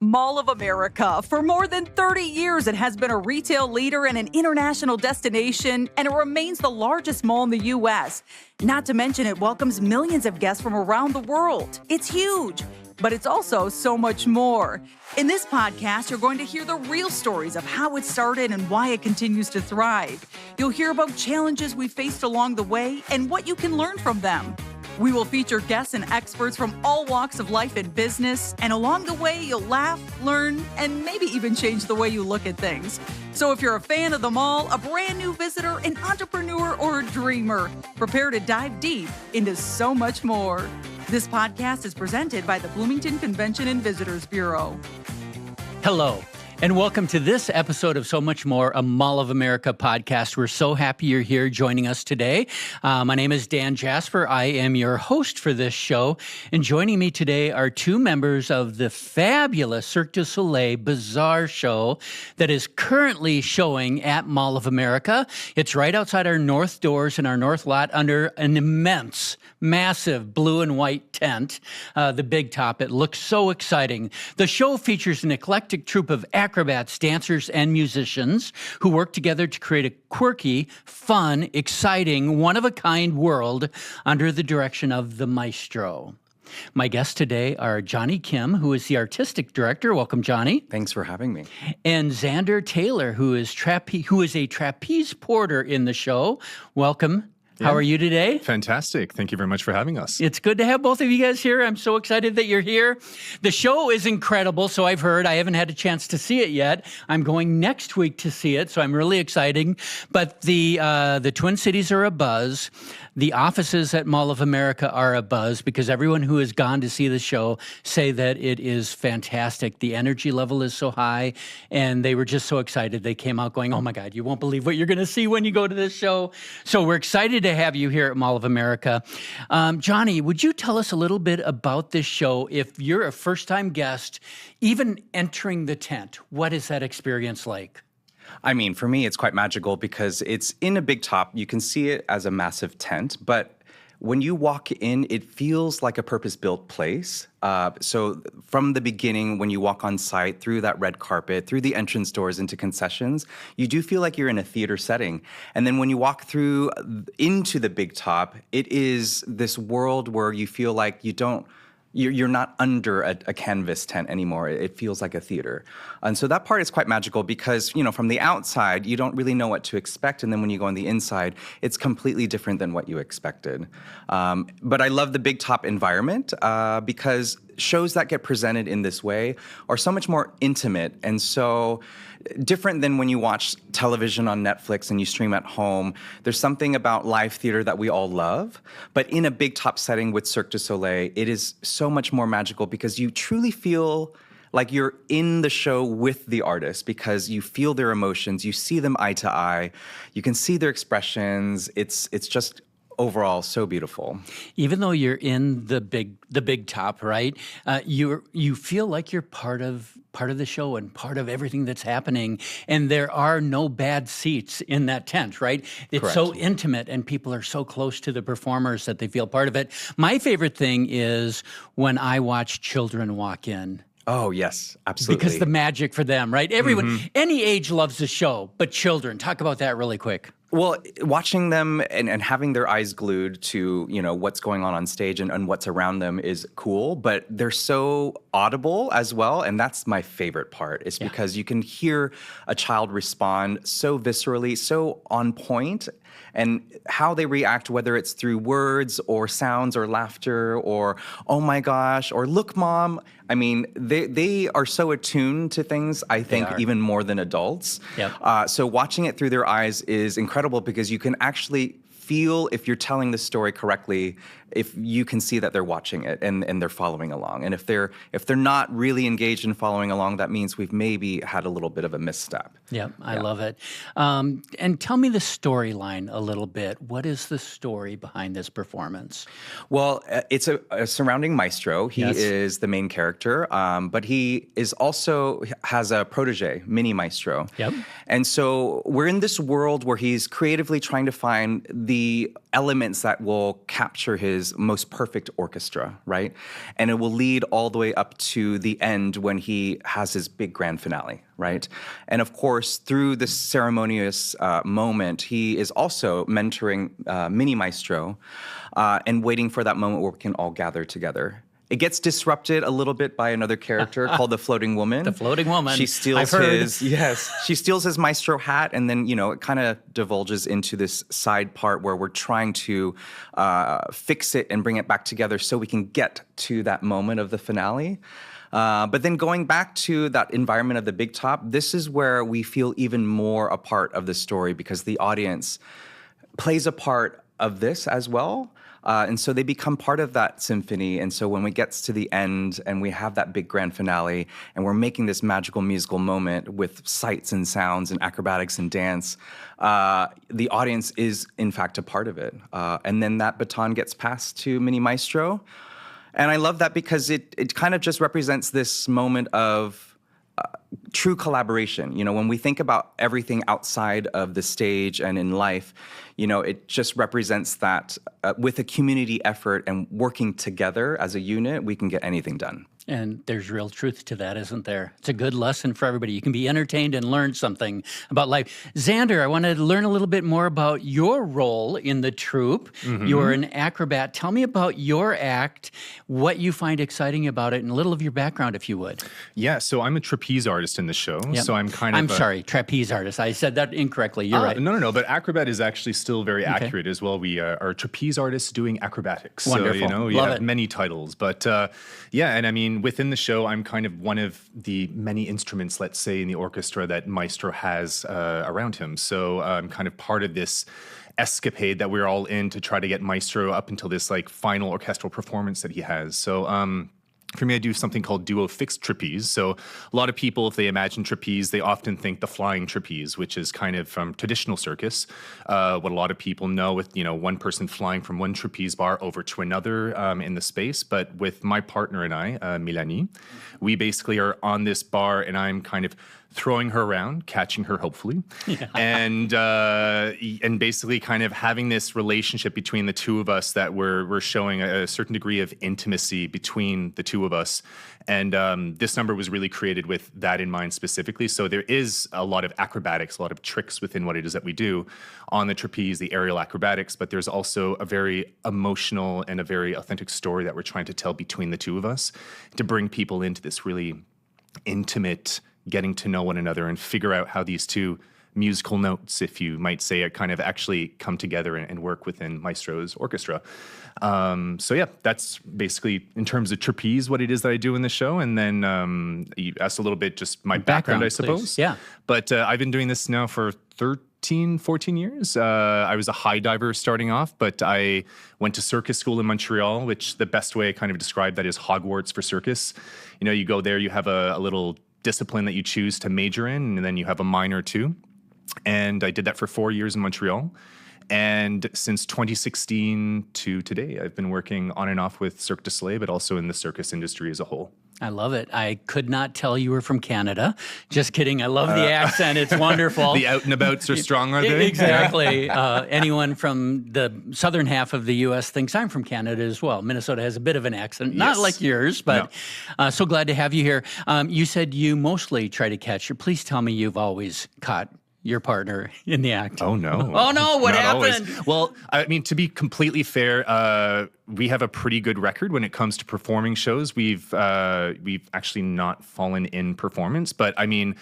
Mall of America. For more than 30 years, it has been a retail leader and an international destination, and it remains the largest mall in the U.S. Not to mention, it welcomes millions of guests from around the world. It's huge, but it's also so much more. In this podcast, you're going to hear the real stories of how it started and why it continues to thrive. You'll hear about challenges we faced along the way and what you can learn from them. We will feature guests and experts from all walks of life and business, and along the way, you'll laugh, learn, and maybe even change the way you look at things. So if you're a fan of the mall, a brand new visitor, an entrepreneur, or a dreamer, prepare to dive deep into so much more. This podcast is presented by the Bloomington Convention and Visitors Bureau. Hello, and welcome to this episode of So Much More, a Mall of America podcast. We're so happy you're here joining us today. My name is Dan Jasper. I am your host for this show. And joining me today are two members of the fabulous Cirque du Soleil BAZZAR show that is currently showing at Mall of America. It's right outside our north doors in our north lot under an immense, massive blue and white tent, the big top. It looks so exciting. The show features an eclectic troupe of acrobats, dancers, and musicians who work together to create a quirky, fun, exciting, one-of-a-kind world under the direction of the maestro. My guests today are Johnny Kim, who is the artistic director. Welcome, Johnny. Thanks for having me. And Xander Taylor, who is a trapeze porter in the show. Welcome. Yeah. How are you today? Fantastic. Thank you very much for having us. It's good to have both of you guys here. I'm so excited that you're here. The show is incredible, so I've heard. I haven't had a chance to see it yet. I'm going next week to see it, so I'm really excited. But the Twin Cities are abuzz. The offices at Mall of America are abuzz because everyone who has gone to see the show say that it is fantastic. The energy level is so high, and they were just so excited. They came out going, oh my God, you won't believe what you're going to see when you go to this show. So we're excited to have you here at Mall of America. Johnny, would you tell us a little bit about this show? If you're a first-time guest, even entering the tent, what is that experience like? I mean, for me, it's quite magical because it's in a big top. You can see it as a massive tent, but when you walk in, it feels like a purpose-built place. So from the beginning, when you walk on site, through that red carpet, through the entrance doors into concessions, you do feel like you're in a theater setting. And then when you walk through into the big top, it is this world where you feel like you're not under a canvas tent anymore. It feels like a theater. And so that part is quite magical because, from the outside, you don't really know what to expect. And then when you go on the inside, it's completely different than what you expected. But I love the big top environment because shows that get presented in this way are so much more intimate and so different than when you watch television on Netflix and you stream at home. There's something about live theater that we all love, but in a big top setting with Cirque du Soleil, it is so much more magical because you truly feel like you're in the show with the artist because you feel their emotions, you see them eye to eye, you can see their expressions. It's just overall so beautiful. Even though you're in the big top, right? You feel like you're part of the show and part of everything that's happening. And there are no bad seats in that tent, right? It's Correct. So intimate and people are so close to the performers that they feel part of it. My favorite thing is when I watch children walk in. Oh, yes, absolutely. Because the magic for them, right? Everyone, any age loves the show, but children, talk about that really quick. Well, watching them and having their eyes glued to, what's going on stage and what's around them is cool, but they're so audible as well, and that's my favorite part, is because you can hear a child respond so viscerally, so on point, and how they react, whether it's through words or sounds or laughter or, oh my gosh, or look, mom. I mean, they are so attuned to things, I think, even more than adults. Yep. So watching it through their eyes is incredible because you can actually feel if you're telling the story correctly, if you can see that they're watching it and they're following along. And if they're not really engaged in following along, that means we've maybe had a little bit of a misstep. Yeah, I love it. And tell me the storyline a little bit. What is the story behind this performance? Well, it's a surrounding maestro. He is the main character, but he is also has a protege, mini maestro. Yep. And so we're in this world where he's creatively trying to find the elements that will capture his most perfect orchestra, right? And it will lead all the way up to the end when he has his big grand finale, right? And of course, through this ceremonious moment, he is also mentoring Mini Maestro and waiting for that moment where we can all gather together. It gets disrupted a little bit by another character called the Floating Woman. The Floating Woman. She steals she steals his maestro hat, and then, it kind of divulges into this side part where we're trying to fix it and bring it back together so we can get to that moment of the finale. But then going back to that environment of the big top, this is where we feel even more a part of the story because the audience plays a part of this as well. And so they become part of that symphony. And so when we get to the end and we have that big grand finale and we're making this magical musical moment with sights and sounds and acrobatics and dance, the audience is, in fact, a part of it. And then that baton gets passed to Mini Maestro. And I love that because it kind of just represents this moment of true collaboration. When we think about everything outside of the stage and in life, it just represents that with a community effort and working together as a unit, we can get anything done. And there's real truth to that, isn't there? It's a good lesson for everybody. You can be entertained and learn something about life. Xander, I wanted to learn a little bit more about your role in the troupe. Mm-hmm. You're an acrobat. Tell me about your act, what you find exciting about it, and a little of your background, if you would. Yeah, so I'm a trapeze artist in the show. Yep. So I'm sorry, trapeze artist. I said that incorrectly. You're right. No, but acrobat is actually still very accurate as well. We are trapeze artists doing acrobatics. Wonderful. So, we Love have it. many titles. But and I mean, within the show, I'm kind of one of the many instruments, let's say, in the orchestra that Maestro has around him. So I'm kind of part of this escapade that we're all in to try to get Maestro up until this final orchestral performance that he has. So for me, I do something called duo fixed trapeze. So a lot of people, if they imagine trapeze, they often think the flying trapeze, which is kind of from traditional circus. What a lot of people know with, one person flying from one trapeze bar over to another in the space. But with my partner and I, Mélanie, we basically are on this bar and I'm kind of throwing her around, catching her hopefully, and basically kind of having this relationship between the two of us that we're showing a certain degree of intimacy between the two of us. And this number was really created with that in mind specifically. So there is a lot of acrobatics, a lot of tricks within what it is that we do on the trapeze, the aerial acrobatics, but there's also a very emotional and a very authentic story that we're trying to tell between the two of us to bring people into this really intimate getting to know one another and figure out how these two musical notes, if you might say it, kind of actually come together and work within Maestro's orchestra. So that's basically, in terms of trapeze, what it is that I do in the show. And then you asked a little bit just my background I suppose. Please. Yeah. But I've been doing this now for 14 years. I was a high diver starting off, but I went to circus school in Montreal, which the best way I kind of describe that is Hogwarts for circus. You go there, you have a little discipline that you choose to major in, and then you have a minor too. And I did that for 4 years in Montreal. And since 2016 to today, I've been working on and off with Cirque du Soleil, but also in the circus industry as a whole. I love it. I could not tell you were from Canada. Just kidding. I love the accent. It's wonderful. The out and abouts are strong, are they? Exactly. Anyone from the southern half of the U.S. thinks I'm from Canada as well. Minnesota has a bit of an accent, not like yours, but so glad to have you here. You said you mostly try to catch. Please tell me you've always caught your partner in the act. Oh, no. Oh, no. What happened? Always. Well, I mean, to be completely fair, we have a pretty good record when it comes to performing shows. We've actually not fallen in performance, but I mean,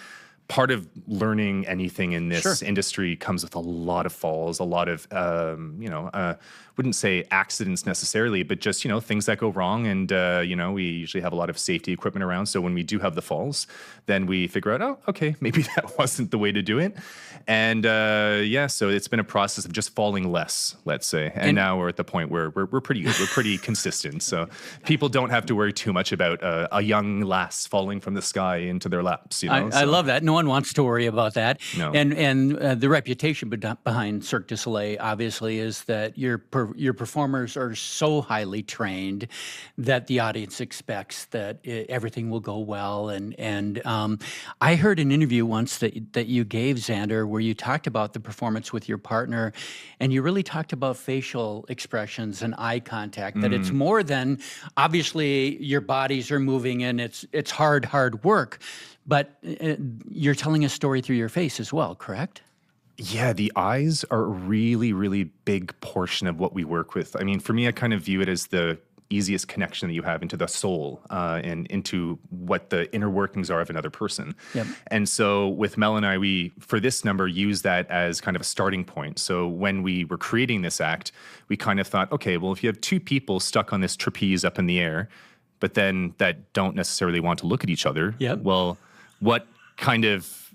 part of learning anything in this industry comes with a lot of falls, a lot of, wouldn't say accidents necessarily, but just, things that go wrong. And, we usually have a lot of safety equipment around. So when we do have the falls, then we figure out, oh, okay, maybe that wasn't the way to do it. And so it's been a process of just falling less, let's say. And now we're at the point where we're pretty good. We're pretty consistent. So people don't have to worry too much about a young lass falling from the sky into their laps. I love that. No one wants to worry about that. No. And the reputation behind Cirque du Soleil obviously is that your performers are so highly trained that the audience expects that everything will go well. And I heard an interview once that you gave, Xander, where you talked about the performance with your partner, and you really talked about facial expressions and eye contact. That it's more than obviously your bodies are moving and it's hard work. But you're telling a story through your face as well, correct? Yeah, the eyes are a really, really big portion of what we work with. I mean, for me, I kind of view it as the easiest connection that you have into the soul and into what the inner workings are of another person. Yep. And so with Mel and I, we, for this number, use that as kind of a starting point. So when we were creating this act, we kind of thought, okay, well, if you have two people stuck on this trapeze up in the air, but then that don't necessarily want to look at each other, Yep. well, what kind of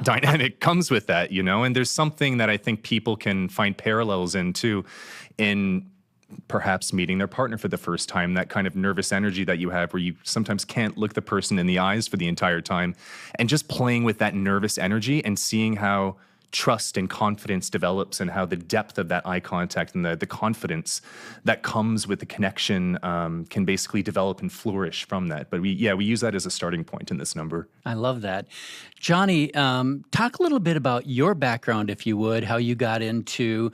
dynamic comes with that, you know? And there's something that I think people can find parallels in too, in perhaps meeting their partner for the first time, that kind of nervous energy that you have where you sometimes can't look the person in the eyes for the entire time, and just playing with that nervous energy and seeing how trust and confidence develops and how the depth of that eye contact and the confidence that comes with the connection can basically develop and flourish from that. But we use that as a starting point in this number. I love that. Johnny, talk a little bit about your background, if you would, how you got into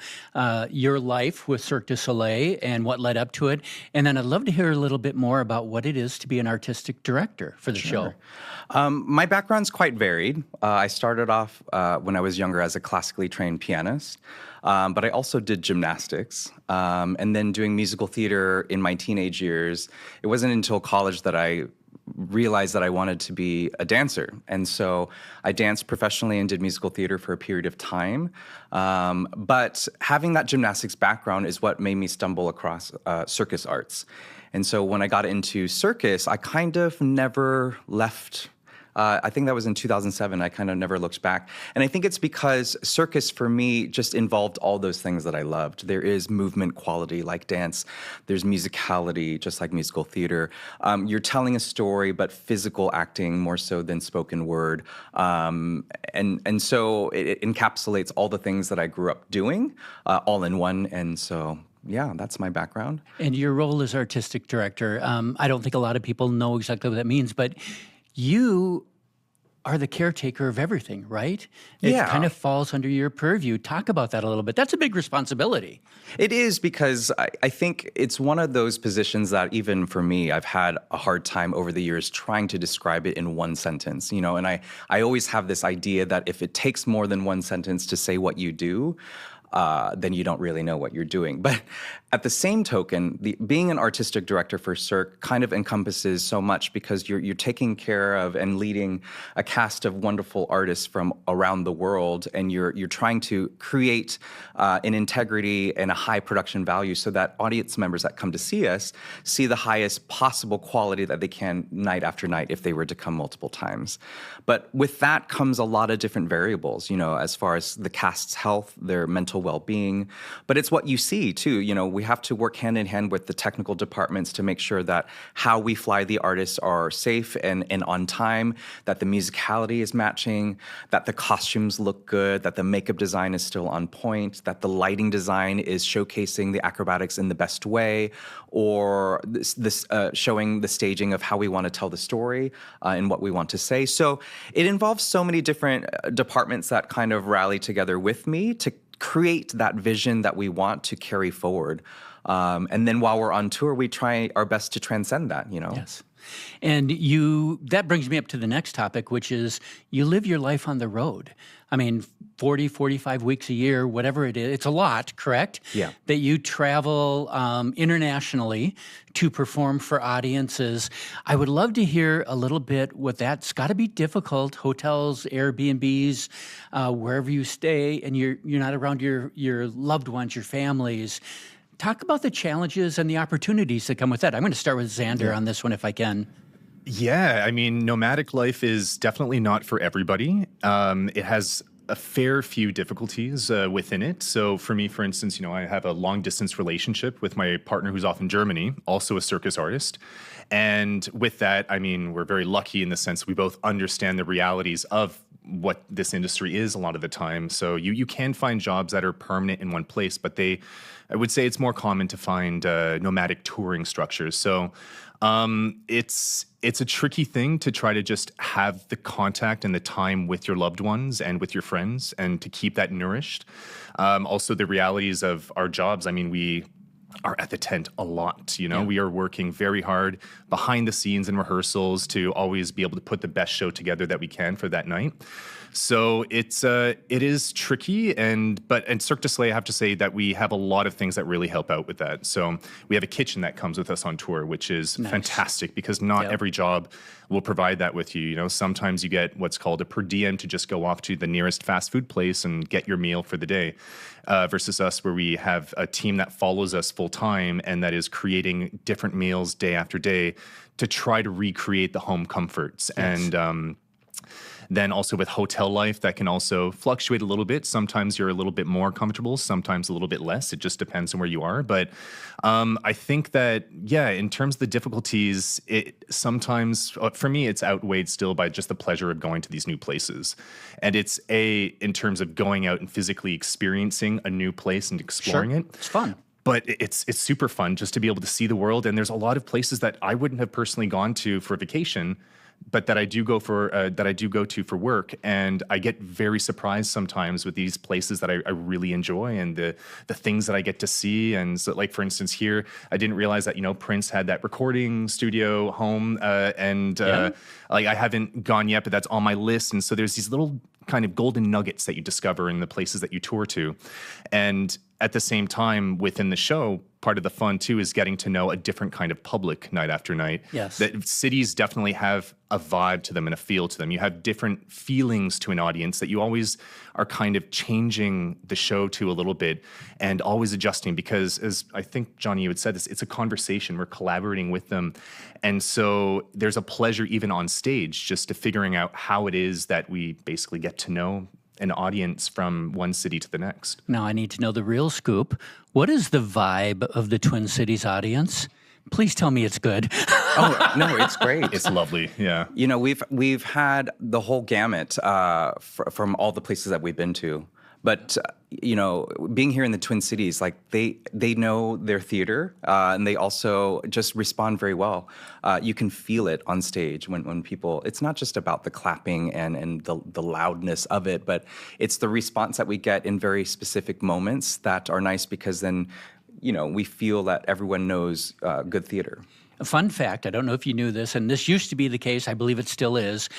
your life with Cirque du Soleil and what led up to it. And then I'd love to hear a little bit more about what it is to be an artistic director for the show. My background's quite varied. I started off when I was younger as a classically trained pianist, but I also did gymnastics. And then doing musical theater in my teenage years, it wasn't until college that I realized that I wanted to be a dancer. And so I danced professionally and did musical theater for a period of time. But having that gymnastics background is what made me stumble across circus arts. And so when I got into circus, I kind of never left. I think that was in 2007. I kind of never looked back. And I think it's because circus for me just involved all those things that I loved. There is movement quality like dance. There's musicality just like musical theater. You're telling a story, but physical acting more so than spoken word. And so it encapsulates all the things that I grew up doing all in one. And so yeah, that's my background. And your role as artistic director, I don't think a lot of people know exactly what that means, but you are the caretaker of everything, right? It kind of falls under your purview. Talk about that a little bit. That's a big responsibility. It is, because I think it's one of those positions that even for me, I've had a hard time over the years trying to describe it in one sentence, you know, and I always have this idea that if it takes more than one sentence to say what you do, then you don't really know what you're doing. But at the same token, being an artistic director for Cirque kind of encompasses so much, because you're taking care of and leading a cast of wonderful artists from around the world, and you're trying to create an integrity and a high production value so that audience members that come to see us see the highest possible quality that they can night after night if they were to come multiple times. But with that comes a lot of different variables, you know, as far as the cast's health, their mental well-being, but it's what you see too. You know, we have to work hand in hand with the technical departments to make sure that how we fly the artists are safe and on time, that the musicality is matching, that the costumes look good, that the makeup design is still on point, that the lighting design is showcasing the acrobatics in the best way, or this showing the staging of how we want to tell the story and what we want to say. So it involves so many different departments that kind of rally together with me to create that vision that we want to carry forward. And then while we're on tour, we try our best to transcend that, you know? Yes. And that brings me up to the next topic, which is you live your life on the road. I mean, 40, 45 weeks a year, whatever it is. It's a lot, correct? Yeah. That you travel internationally to perform for audiences. I would love to hear a little bit what that's got to be difficult. Hotels, Airbnbs, wherever you stay, and you're not around your loved ones, your families. Talk about the challenges and the opportunities that come with that. I'm going to start with Xander on this one, if I can. Yeah, I mean, nomadic life is definitely not for everybody. It has a fair few difficulties within it. So for me, for instance, you know, I have a long distance relationship with my partner who's off in Germany, also a circus artist. And with that, I mean, we're very lucky in the sense we both understand the realities of what this industry is a lot of the time. So you can find jobs that are permanent in one place, but I would say it's more common to find nomadic touring structures. So it's a tricky thing to try to just have the contact and the time with your loved ones and with your friends and to keep that nourished. Also, the realities of our jobs. I mean, we are at the tent a lot. We are working very hard behind the scenes in rehearsals to always be able to put the best show together that we can for that night. So it is tricky, but Cirque du Soleil, I have to say that we have a lot of things that really help out with that. So we have a kitchen that comes with us on tour, which is fantastic because not every job will provide that with you. Sometimes you get what's called a per diem to just go off to the nearest fast food place and get your meal for the day, versus us where we have a team that follows us full time and that is creating different meals day after day to try to recreate the home comforts. Yes. And then also with hotel life, that can also fluctuate a little bit. Sometimes you're a little bit more comfortable, sometimes a little bit less. It just depends on where you are. But I think that, in terms of the difficulties, sometimes, for me, it's outweighed still by just the pleasure of going to these new places. And it's in terms of going out and physically experiencing a new place and exploring it. It's fun. But it's super fun just to be able to see the world. And there's a lot of places that I wouldn't have personally gone to for vacation, but that I do go to for work, and I get very surprised sometimes with these places that I really enjoy and the things that I get to see. And so, like for instance, here I didn't realize that Prince had that recording studio home, like I haven't gone yet, but that's on my list. And so there's these little kind of golden nuggets that you discover in the places that you tour to, and at the same time within the show, part of the fun too is getting to know a different kind of public night after night. Yes. That cities definitely have a vibe to them and a feel to them. You have different feelings to an audience that you always are kind of changing the show to a little bit and always adjusting because, as I think, Johnny, you had said this, it's a conversation. We're collaborating with them. And so there's a pleasure even on stage just to figuring out how it is that we basically get to know an audience from one city to the next. Now I need to know the real scoop. What is the vibe of the Twin Cities audience? Please tell me it's good. Oh, no, it's great. It's lovely, yeah. We've had the whole gamut from all the places that we've been to. But, being here in the Twin Cities, like they know their theater and they also just respond very well. You can feel it on stage when people, it's not just about the clapping and the loudness of it, but it's the response that we get in very specific moments that are nice because then, we feel that everyone knows good theater. A fun fact, I don't know if you knew this, and this used to be the case, I believe it still is,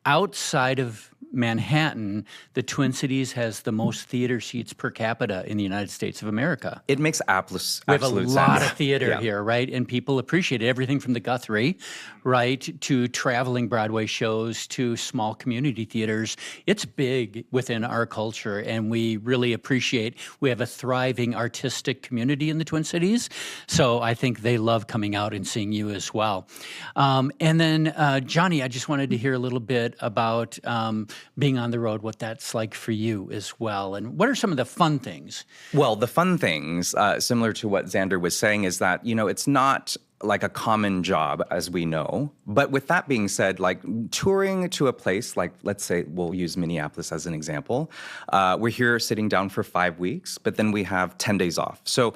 outside of Manhattan, the Twin Cities has the most theater seats per capita in the United States of America. It makes absolute sense. We have a lot of theater here, right? And people appreciate it. Everything from the Guthrie, right, to traveling Broadway shows to small community theaters. It's big within our culture, and we really appreciate. We have a thriving artistic community in the Twin Cities, so I think they love coming out and seeing you as well. And then, Johnny, I just wanted to hear a little bit about being on the road, what that's like for you as well. And what are some of the fun things? Well, the fun things, similar to what Xander was saying, is that, it's not like a common job, as we know. But with that being said, like touring to a place, like let's say we'll use Minneapolis as an example. We're here sitting down for 5 weeks, but then we have 10 days off. So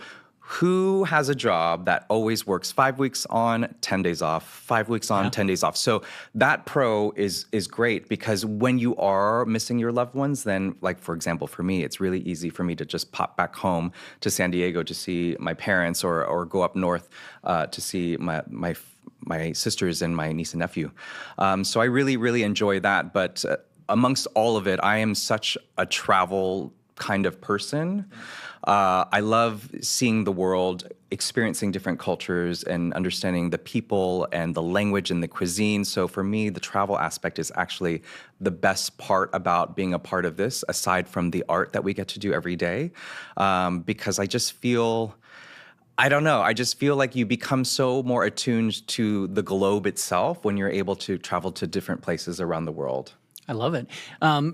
who has a job that always works 5 weeks on, 10 days off, 5 weeks on, 10 days off? So that pro is great because when you are missing your loved ones, then like, for example, for me, it's really easy for me to just pop back home to San Diego to see my parents or go up north to see my sisters and my niece and nephew. So I really, really enjoy that. But amongst all of it, I am such a travel kind of person. I love seeing the world, experiencing different cultures and understanding the people and the language and the cuisine. So for me, the travel aspect is actually the best part about being a part of this, aside from the art that we get to do every day. Because I just feel, I don't know, I just feel like you become so more attuned to the globe itself when you're able to travel to different places around the world. I love it.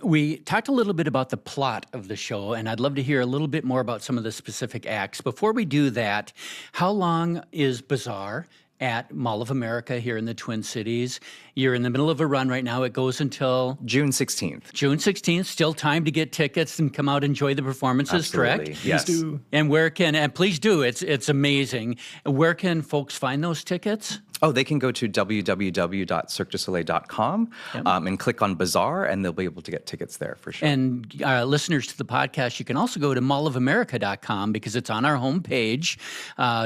We talked a little bit about the plot of the show, and I'd love to hear a little bit more about some of the specific acts. Before we do that, how long is BAZZAR, at Mall of America here in the Twin Cities. You're in the middle of a run right now. It goes until June 16th. June 16th. Still time to get tickets and come out and enjoy the performances, Absolutely. correct? Yes. Please do. And please do. It's amazing. Where can folks find those tickets? Oh, they can go to www.cirquedusoleil.com and click on Bazaar, and they'll be able to get tickets there for sure. And listeners to the podcast, you can also go to mallofamerica.com because it's on our homepage.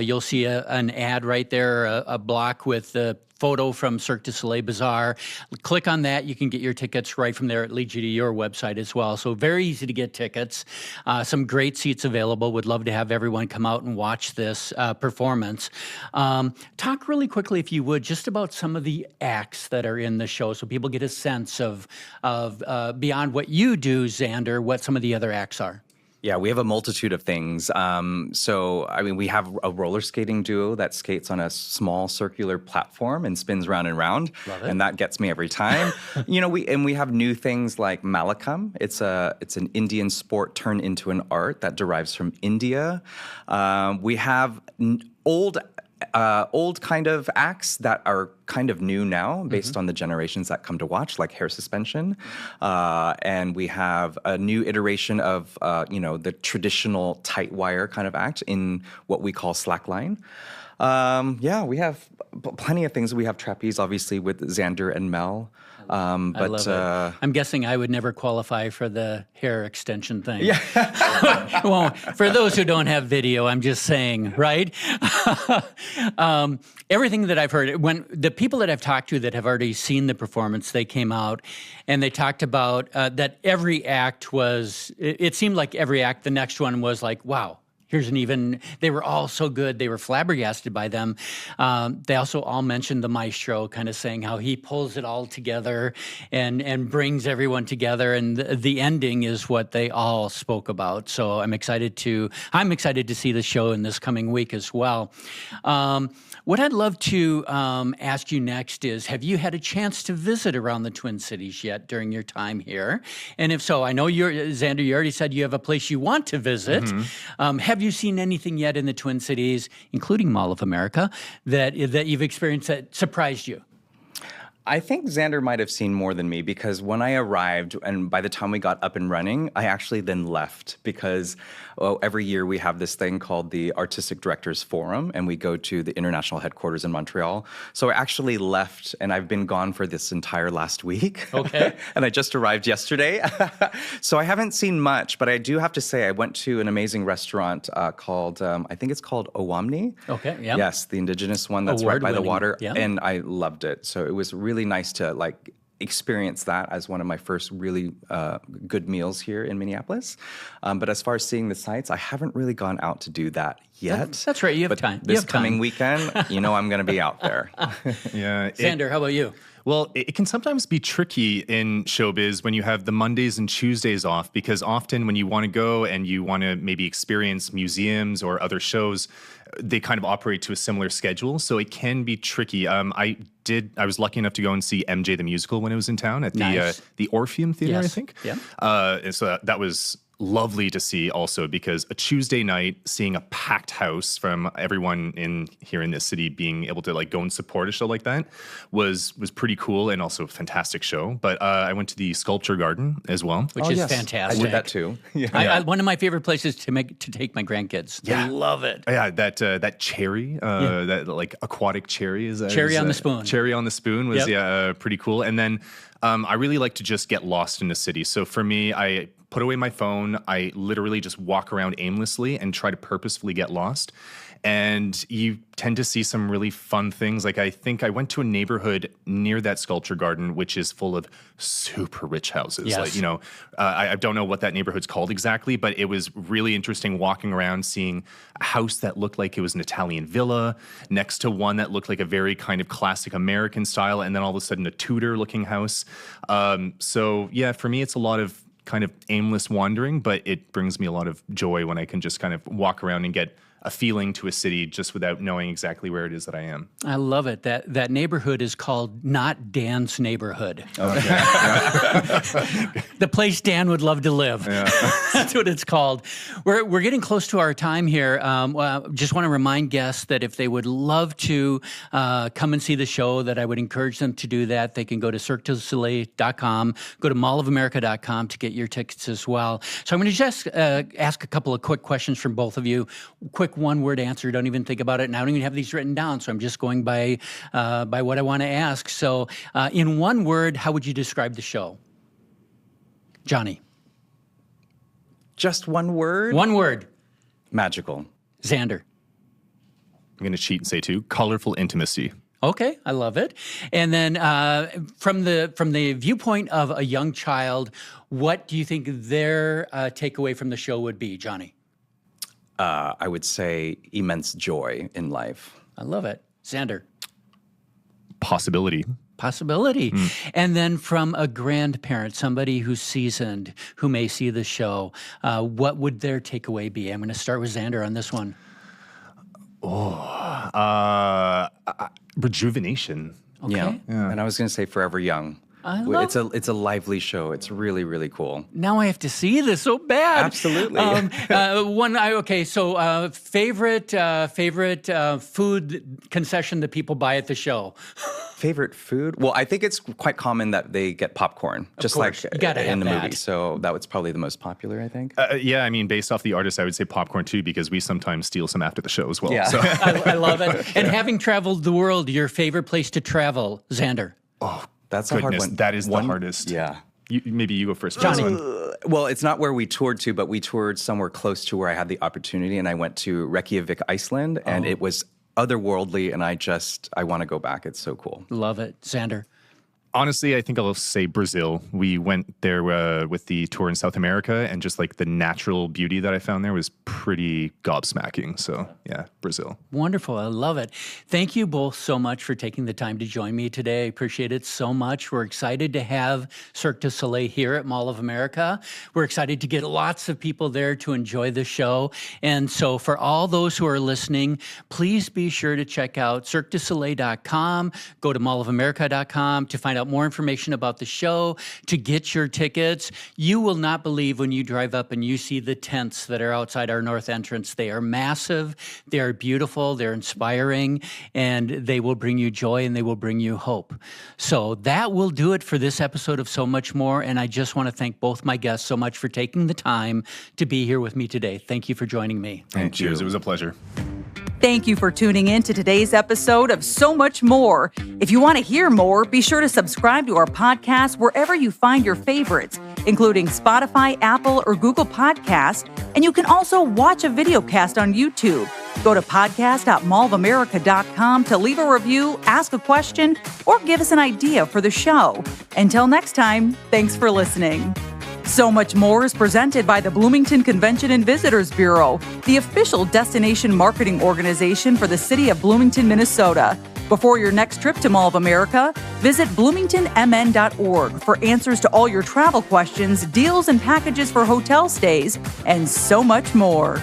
You'll see an ad right there, a block with the photo from Cirque du Soleil BAZZAR. Click on that. You can get your tickets right from there. It leads you to your website as well. So very easy to get tickets. Some great seats available. Would love to have everyone come out and watch this performance. Talk really quickly, if you would, just about some of the acts that are in the show so people get a sense of beyond what you do, Xander, what some of the other acts are. Yeah, we have a multitude of things. We have a roller skating duo that skates on a small circular platform and spins round and round. Love it. And that gets me every time. We have new things like Malakam. It's an Indian sport turned into an art that derives from India. We have old kind of acts that are kind of new now based on the generations that come to watch, like hair suspension. And we have a new iteration of, the traditional tight wire kind of act in what we call slackline. We have plenty of things. We have trapeze, obviously, with Xander and Mel. I love it. I'm guessing I would never qualify for the hair extension thing. Yeah. Well, for those who don't have video, I'm just saying, right? Everything that I've heard, when the people that I've talked to that have already seen the performance, they came out and they talked about that every act was, it seemed like every act, the next one was like, wow. They were all so good. They were flabbergasted by them. They also all mentioned the maestro, kind of saying how he pulls it all together and brings everyone together. And the ending is what they all spoke about. So I'm excited to see the show in this coming week as well. What I'd love to ask you next is, have you had a chance to visit around the Twin Cities yet during your time here? And if so, I know Xander, you already said you have a place you want to visit. Have you seen anything yet in the Twin Cities, including Mall of America, that you've experienced that surprised you? I think Xander might have seen more than me because when I arrived and by the time we got up and running, I actually then left because every year we have this thing called the Artistic Directors Forum and we go to the international headquarters in Montreal. So I actually left and I've been gone for this entire last week. Okay. And I just arrived yesterday. So I haven't seen much, but I do have to say I went to an amazing restaurant called, I think it's called Owamni. Okay, yeah. Yes, the indigenous one that's right by the water. Yeah. And I loved it. So it was really nice to experience that as one of my first really good meals here in Minneapolis. But as far as seeing the sights, I haven't really gone out to do that yet. That's right. You have time. This coming weekend, I'm going to be out there. Yeah. Xander, how about you? Well, it can sometimes be tricky in showbiz when you have the Mondays and Tuesdays off, because often when you want to go and you want to maybe experience museums or other shows, they kind of operate to a similar schedule. So it can be tricky. I was lucky enough to go and see MJ the Musical when it was in town at the Orpheum Theater, I think. Yeah. And so that was lovely to see also, because a Tuesday night, seeing a packed house from everyone here in this city being able to go and support a show like that was pretty cool, and also a fantastic show. But I went to the Sculpture Garden as well, which is fantastic. I did that too. Yeah. One of my favorite places to take my grandkids. They love it. Yeah, that cherry, that aquatic cherry is cherry on the spoon. Cherry on the spoon was pretty cool. And then I really like to just get lost in the city. So for me, I put away my phone. I literally just walk around aimlessly and try to purposefully get lost. And you tend to see some really fun things. I think I went to a neighborhood near that Sculpture Garden, which is full of super rich houses. Yes. I don't know what that neighborhood's called exactly, but it was really interesting walking around, seeing a house that looked like it was an Italian villa next to one that looked like a very kind of classic American style, and then all of a sudden a Tudor-looking house. So yeah, for me, it's a lot of kind of aimless wandering, but it brings me a lot of joy when I can just kind of walk around and get a feeling to a city just without knowing exactly where it is that I am. I love it. That neighborhood is called Not Dan's Neighborhood. Okay. The place Dan would love to live. Yeah. That's what it's called. We're getting close to our time here. Just want to remind guests that if they would love to come and see the show, that I would encourage them to do that. They can go to cirquedusoleil.com, go to mallofamerica.com to get your tickets as well. So I'm going to just ask a couple of quick questions from both of you. Quick one-word answer. Don't even think about it. And I don't even have these written down, so I'm just going by what I want to ask. So in one word, how would you describe the show? Johnny. Just one word? One word. Magical. Xander. I'm going to cheat and say two, colorful intimacy. Okay, I love it. And then from the viewpoint of a young child, what do you think their takeaway from the show would be, Johnny? I would say immense joy in life. I love it. Xander. Possibility. And then from a grandparent, somebody who's seasoned, who may see the show, what would their takeaway be? I'm going to start with Xander on this one. Rejuvenation. Okay. Yeah. And I was going to say forever young. It's a lively show. It's really, really cool. Now I have to see this so bad. Absolutely. So favorite food concession that people buy at the show. Favorite food? Well, I think it's quite common that they get popcorn, just like You gotta in have the that. movie. So that was probably the most popular, I think. Yeah, I mean, based off the artist, I would say popcorn too, because we sometimes steal some after the show as well. Yeah. So. I love it. And having traveled the world, your favorite place to travel, Xander? That's a hard Goodness, one. that is the hardest. Yeah. Maybe you go first. Johnny. For this one. Well, it's not where we toured to, but we toured somewhere close to where I had the opportunity, and I went to Reykjavik, Iceland, and it was otherworldly, and I want to go back. It's so cool. Love it. Xander? Honestly, I think I'll say Brazil. We went there with the tour in South America, and just like the natural beauty that I found there was pretty gobsmacking. So yeah, Brazil. Wonderful. I love it. Thank you both so much for taking the time to join me today. I appreciate it so much. We're excited to have Cirque du Soleil here at Mall of America. We're excited to get lots of people there to enjoy the show. And so for all those who are listening, please be sure to check out cirquedusoleil.com, go to mallofamerica.com to find out more information about the show, to get your tickets. You will not believe when you drive up and you see the tents that are outside our north entrance. They are massive, they are beautiful, they're inspiring, and they will bring you joy and they will bring you hope. So that will do it for this episode of So Much More, and I just want to thank both my guests so much for taking the time to be here with me today. Thank you for joining me. Thank you. Cheers. It was a pleasure. Thank you for tuning in to today's episode of So Much More. If you want to hear more, be sure to subscribe to our podcast wherever you find your favorites, including Spotify, Apple, or Google Podcasts. And you can also watch a video cast on YouTube. Go to podcast.mallofamerica.com to leave a review, ask a question, or give us an idea for the show. Until next time, thanks for listening. So Much More is presented by the Bloomington Convention and Visitors Bureau, the official destination marketing organization for the city of Bloomington, Minnesota. Before your next trip to Mall of America, visit bloomingtonmn.org for answers to all your travel questions, deals and packages for hotel stays, and so much more.